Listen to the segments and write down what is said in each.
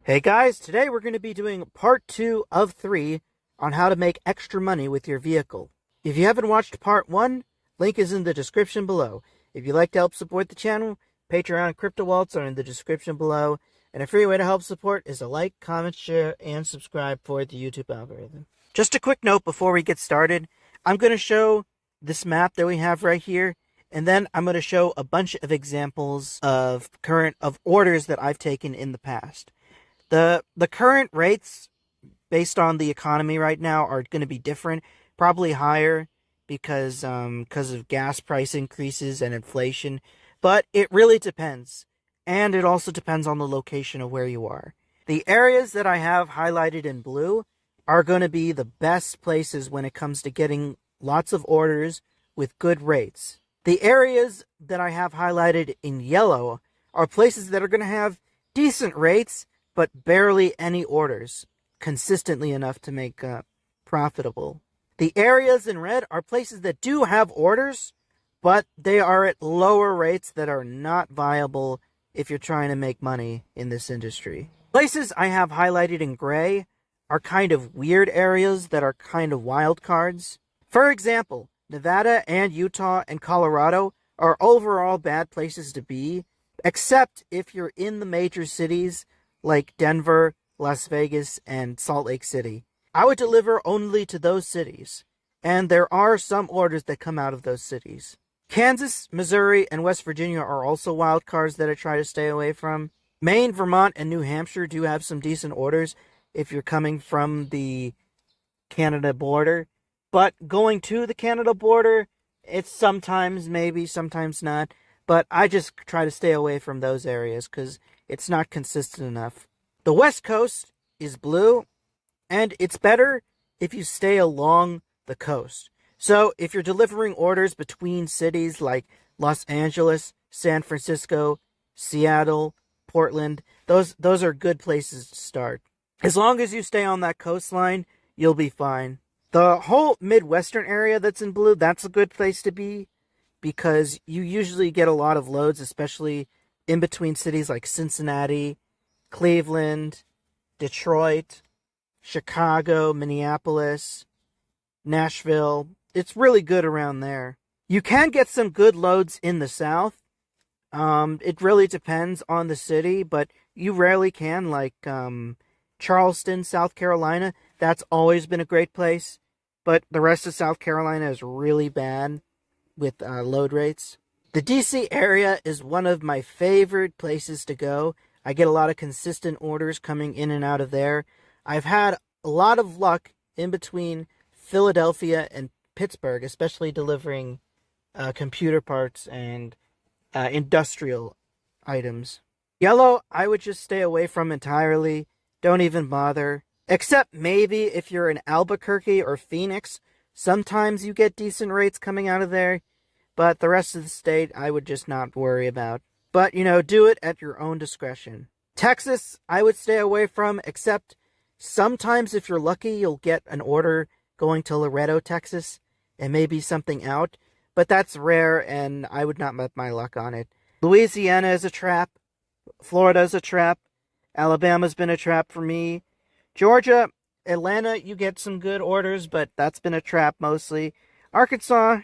Hey guys, today we're going to be doing part 2 of 3 on how to make extra money with your vehicle. If you haven't watched part 1, link is in the description below. If you'd like to help support the channel, Patreon and crypto wallets are in the description below. And a free way to help support is a like, comment, share, and subscribe for the YouTube algorithm. Just a quick note before we get started, I'm going to show this map that we have right here, and then I'm going to show a bunch of examples of orders that I've taken in the past. The current rates based on the economy right now are going to be different, probably higher because of gas price increases and inflation, but it really depends. And it also depends on the location of where you are. The areas that I have highlighted in blue are going to be the best places when it comes to getting lots of orders with good rates. The areas that I have highlighted in yellow are places that are going to have decent rates, but barely any orders, consistently enough to make profitable. The areas in red are places that do have orders, but they are at lower rates that are not viable if you're trying to make money in this industry. Places I have highlighted in gray are kind of weird areas that are kind of wild cards. For example, Nevada and Utah and Colorado are overall bad places to be, except if you're in the major cities like Denver, Las Vegas, and Salt Lake City. I would deliver only to those cities, and there are some orders that come out of those cities. Kansas, Missouri, and West Virginia are also wild cards that I try to stay away from. Maine, Vermont, and New Hampshire do have some decent orders if you're coming from the Canada border, but going to the Canada border, it's sometimes maybe, sometimes not, but I just try to stay away from those areas because it's not consistent enough. The West Coast is blue, and it's better if you stay along the coast. So if you're delivering orders between cities like Los Angeles, San Francisco, Seattle, Portland, those are good places to start. As long as you stay on that coastline, you'll be fine. The whole Midwestern area that's in blue, that's a good place to be because you usually get a lot of loads, especially in between cities like Cincinnati, Cleveland, Detroit, Chicago, Minneapolis, Nashville. It's really good around there. You can get some good loads in the South. It really depends on the city, but you rarely can, like Charleston, South Carolina. That's always been a great place, but the rest of South Carolina is really bad with load rates. The DC area is one of my favorite places to go. I get a lot of consistent orders coming in and out of there. I've had a lot of luck in between Philadelphia and Pittsburgh, especially delivering computer parts and industrial items. Yellow, I would just stay away from entirely. Don't even bother. Except maybe if you're in Albuquerque or Phoenix, sometimes you get decent rates coming out of there. But the rest of the state, I would just not worry about. But, do it at your own discretion. Texas, I would stay away from, except sometimes if you're lucky, you'll get an order going to Laredo, Texas, and maybe something out. But that's rare, and I would not bet my luck on it. Louisiana is a trap. Florida is a trap. Alabama's been a trap for me. Georgia, Atlanta, you get some good orders, but that's been a trap mostly. Arkansas,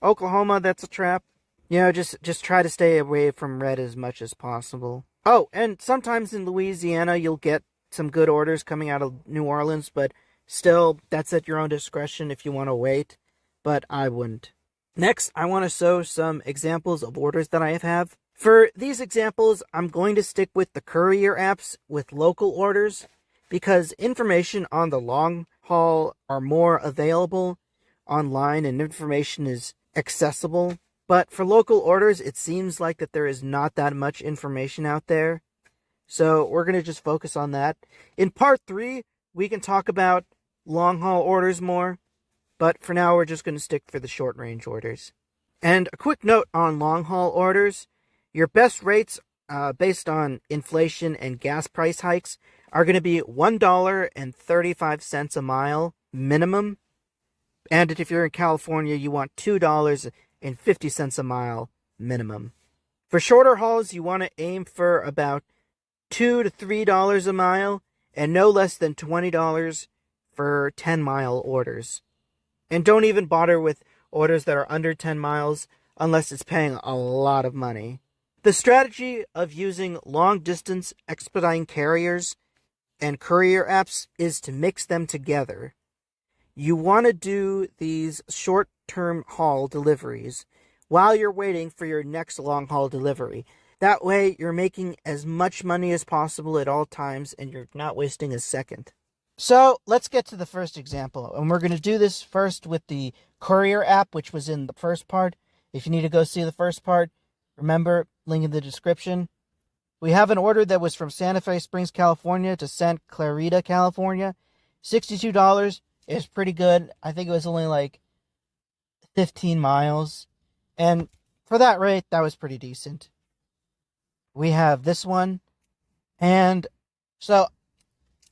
Oklahoma, that's a trap. Just try to stay away from red as much as possible. Oh, and sometimes in Louisiana, you'll get some good orders coming out of New Orleans, but still, that's at your own discretion if you want to wait, but I wouldn't. Next, I want to show some examples of orders that I have. For these examples, I'm going to stick with the Courier apps with local orders because information on the long haul are more available online and information is accessible. But for local orders, it seems like that there is not that much information out there. So we're going to just focus on that. In part 3, we can talk about long haul orders more. But for now, we're just going to stick for the short range orders. And a quick note on long haul orders. Your best rates based on inflation and gas price hikes are going to be $1.35 a mile minimum. And if you're in California, you want $2.50 a mile minimum. For shorter hauls, you want to aim for about $2 to $3 a mile, and no less than $20 for 10-mile orders. And don't even bother with orders that are under 10 miles unless it's paying a lot of money. The strategy of using long-distance expediting carriers and courier apps is to mix them together. You want to do these short-term haul deliveries while you're waiting for your next long-haul delivery. That way, you're making as much money as possible at all times, and you're not wasting a second. So, let's get to the first example. And we're going to do this first with the Courier app, which was in the first part. If you need to go see the first part, remember, link in the description. We have an order that was from Santa Fe Springs, California to Santa Clarita, California. $62 is pretty good. I think it was only like 15 miles. And for that rate, that was pretty decent. We have this one. And so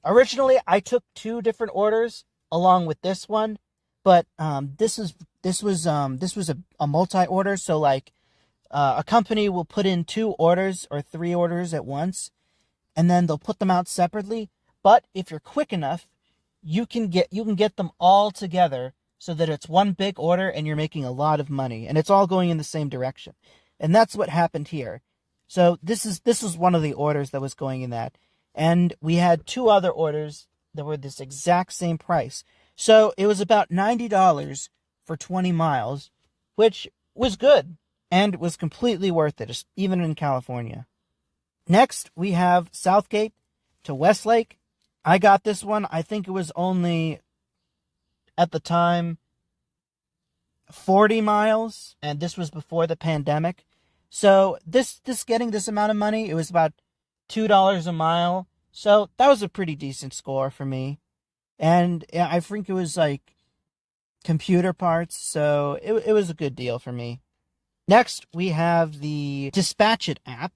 originally I took 2 different orders along with this one, but this was a multi-order. So like a company will put in 2 orders or 3 orders at once, and then they'll put them out separately. But if you're quick enough, you can get them all together so that it's one big order and you're making a lot of money, and it's all going in the same direction. And that's what happened here. So this is one of the orders that was going in that. And we had 2 other orders that were this exact same price. So it was about $90 for 20 miles, which was good and was completely worth it, even in California. Next, we have Southgate to Westlake. I got this one. I think it was only, at the time, 40 miles, and this was before the pandemic. So this getting this amount of money, it was about $2 a mile. So that was a pretty decent score for me. And I think it was like computer parts, so it was a good deal for me. Next, we have the Dispatch It app,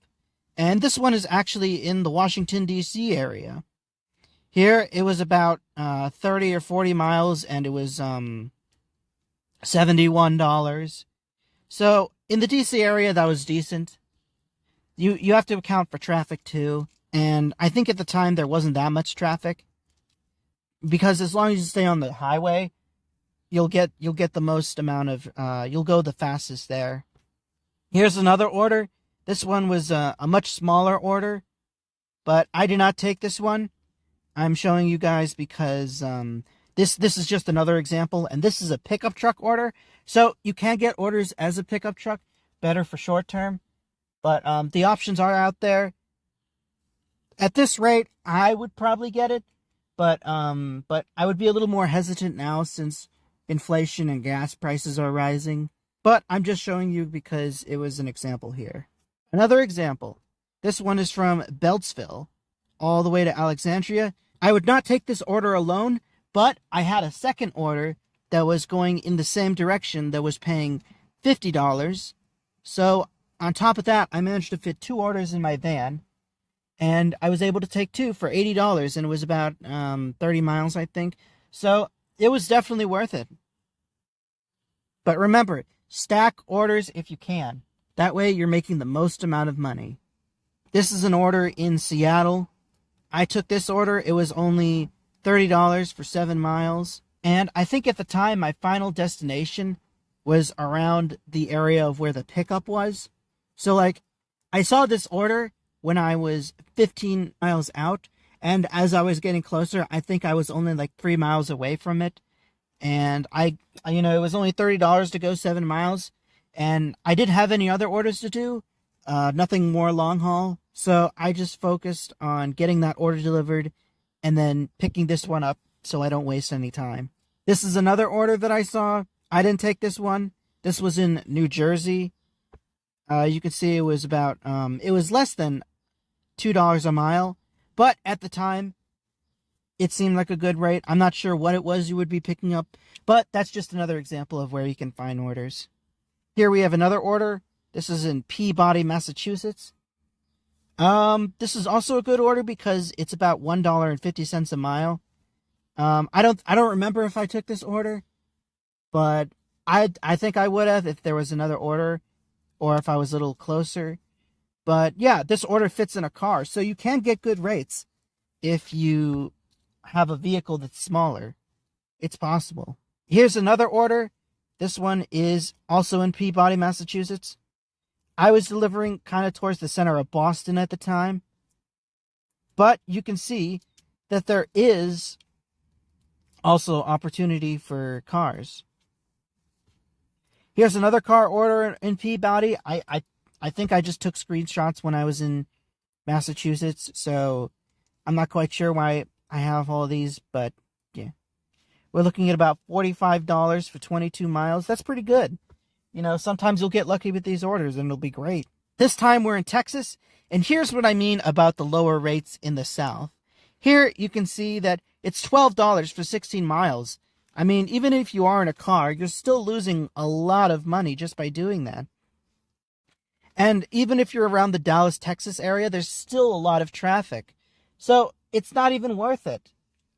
and this one is actually in the Washington, D.C. area. Here, it was about 30 or 40 miles, and it was $71. So, in the D.C. area, that was decent. You have to account for traffic, too, and I think at the time there wasn't that much traffic, because as long as you stay on the highway, you'll get the most amount of, you'll go the fastest there. Here's another order. This one was a much smaller order, but I did not take this one. I'm showing you guys because this is just another example, and this is a pickup truck order. So you can get orders as a pickup truck, better for short term, but the options are out there. At this rate, I would probably get it, but I would be a little more hesitant now since inflation and gas prices are rising. But I'm just showing you because it was an example here. Another example. This one is from Beltsville all the way to Alexandria. I would not take this order alone, but I had a second order that was going in the same direction that was paying $50. So on top of that, I managed to fit 2 orders in my van, and I was able to take 2 for $80, and it was about 30 miles, I think. So it was definitely worth it. But remember, stack orders if you can. That way you're making the most amount of money. This is an order in Seattle. I took this order. It was only $30 for 7 miles. And I think at the time my final destination was around the area of where the pickup was. So like, I saw this order when I was 15 miles out. And as I was getting closer, I think I was only like 3 miles away from it. And it was only $30 to go 7 miles. And I didn't have any other orders to do. Nothing more long haul. So I just focused on getting that order delivered and then picking this one up so I don't waste any time. This is another order that I saw. I didn't take this one. This was in New Jersey. You can see it was about, it was less than $2 a mile. But at the time, it seemed like a good rate. I'm not sure what it was you would be picking up, but that's just another example of where you can find orders. Here we have another order. This is in Peabody, Massachusetts. This is also a good order because it's about $1.50 a mile. I don't remember if I took this order, but I think I would have if there was another order or if I was a little closer. But yeah, this order fits in a car, so you can get good rates if you have a vehicle that's smaller. It's possible. Here's another order. This one is also in Peabody, Massachusetts. I was delivering kind of towards the center of Boston at the time. But you can see that there is also opportunity for cars. Here's another car order in Peabody. I think I just took screenshots when I was in Massachusetts, so I'm not quite sure why I have all these, but yeah. We're looking at about $45 for 22 miles. That's pretty good. You know, sometimes you'll get lucky with these orders and it'll be great. This time we're in Texas, and here's what I mean about the lower rates in the South. Here you can see that it's $12 for 16 miles. I mean, even if you are in a car, you're still losing a lot of money just by doing that. And even if you're around the Dallas, Texas area, there's still a lot of traffic. So it's not even worth it.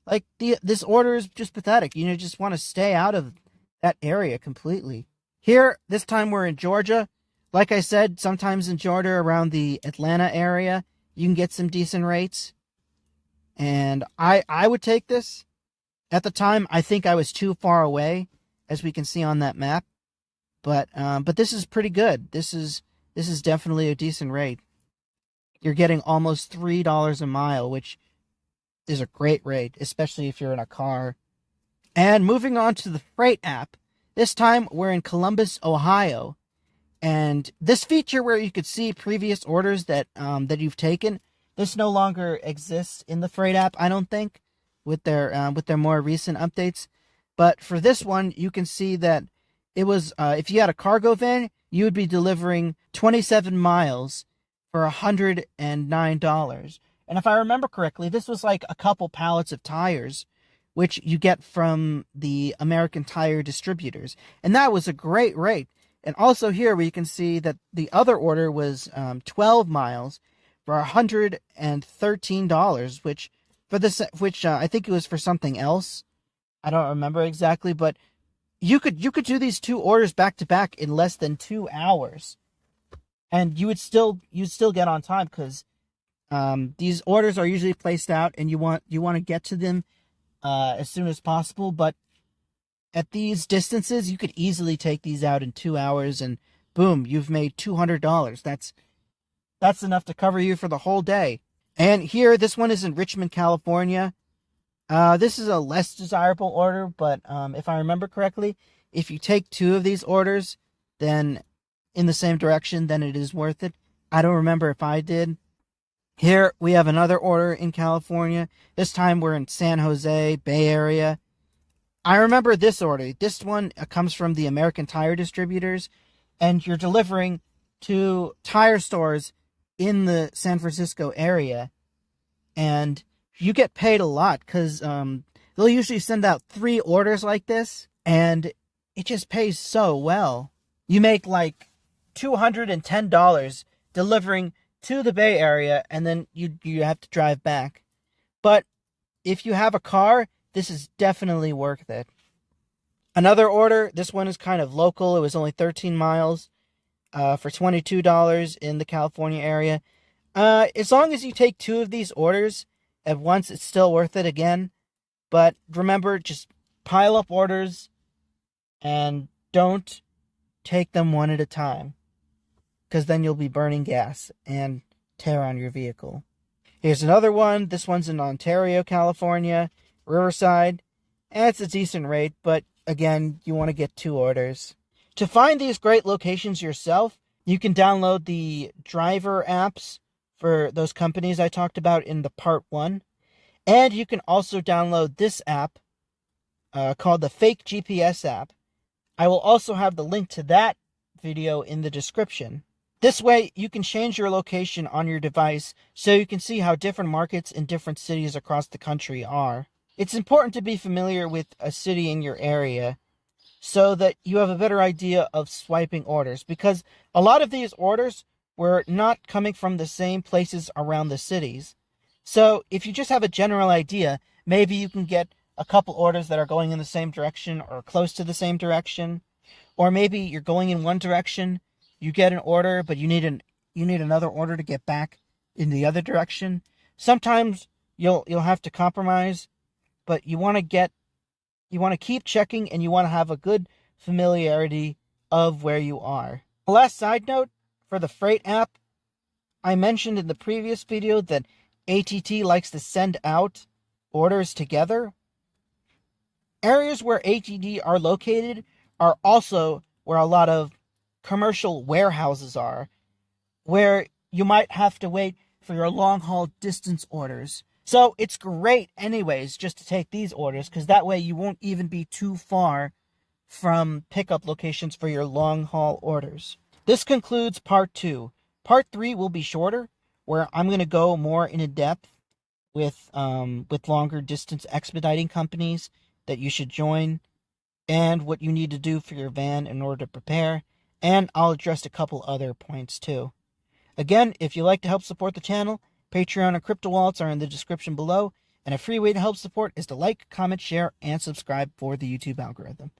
Like, this order is just pathetic. You just want to stay out of that area completely. Here, this time we're in Georgia. Like I said, sometimes in Georgia, around the Atlanta area, you can get some decent rates. And I would take this. At the time, I think I was too far away, as we can see on that map. But this is pretty good. This is definitely a decent rate. You're getting almost $3 a mile, which is a great rate, especially if you're in a car. And moving on to the freight app, this time we're in Columbus, Ohio. And this feature where you could see previous orders that you've taken, this no longer exists in the freight app, I don't think, with their more recent updates. But for this one, you can see that it was, if you had a cargo van, you would be delivering 27 miles for $109. And if I remember correctly, this was like a couple pallets of tires, which you get from the American Tire distributors. And that was a great rate. And also here we can see that the other order was 12 miles for $113, which I think it was for something else. I don't remember exactly, but you could do these two orders back to back in less than 2 hours, and you'd still get on time, because these orders are usually placed out, and you want to get to them as soon as possible. But at these distances, you could easily take these out in 2 hours, and boom, you've made $200. That's enough to cover you for the whole day. And here, this one is in Richmond, California. This is a less desirable order, but if I remember correctly, if you take 2 of these orders, then in the same direction, then it is worth it. I don't remember if I did. Here we have another order in California. This time we're in San Jose, Bay Area. I remember this order. This one comes from the American Tire distributors, and you're delivering to tire stores in the San Francisco area, and you get paid a lot, because they'll usually send out 3 orders like this, and it just pays so well. You make like $210 delivering to the Bay Area, and then you have to drive back. But if you have a car, this is definitely worth it. Another order, this one is kind of local. It was only 13 miles for $22 in the California area. As long as you take 2 of these orders at once, it's still worth it again. But remember, just pile up orders and don't take them one at a time, because then you'll be burning gas and tear on your vehicle. Here's another one. This one's in Ontario, California, Riverside. And it's a decent rate, but again, you want to get 2 orders. To find these great locations yourself, you can download the driver apps for those companies I talked about in the part 1. And you can also download this app called the Fake GPS app. I will also have the link to that video in the description. This way, you can change your location on your device so you can see how different markets in different cities across the country are. It's important to be familiar with a city in your area so that you have a better idea of swiping orders, because a lot of these orders were not coming from the same places around the cities. So if you just have a general idea, maybe you can get a couple orders that are going in the same direction or close to the same direction. Or maybe you're going in one direction, you get an order, but you need you need another order to get back in the other direction. Sometimes you'll have to compromise, but you want to keep checking, and you want to have a good familiarity of where you are. The last side note for the freight app, I mentioned in the previous video that ATT likes to send out orders together. Areas where ATT are located are also where a lot of commercial warehouses are, where you might have to wait for your long-haul distance orders. So it's great anyways just to take these orders, because that way you won't even be too far from pickup locations for your long-haul orders. This concludes part 2. Part 3 will be shorter, where I'm going to go more in depth with longer distance expediting companies that you should join, and what you need to do for your van in order to prepare, and I'll address a couple other points too. Again, if you'd like to help support the channel, Patreon and crypto wallets are in the description below, and a free way to help support is to like, comment, share, and subscribe for the YouTube algorithm.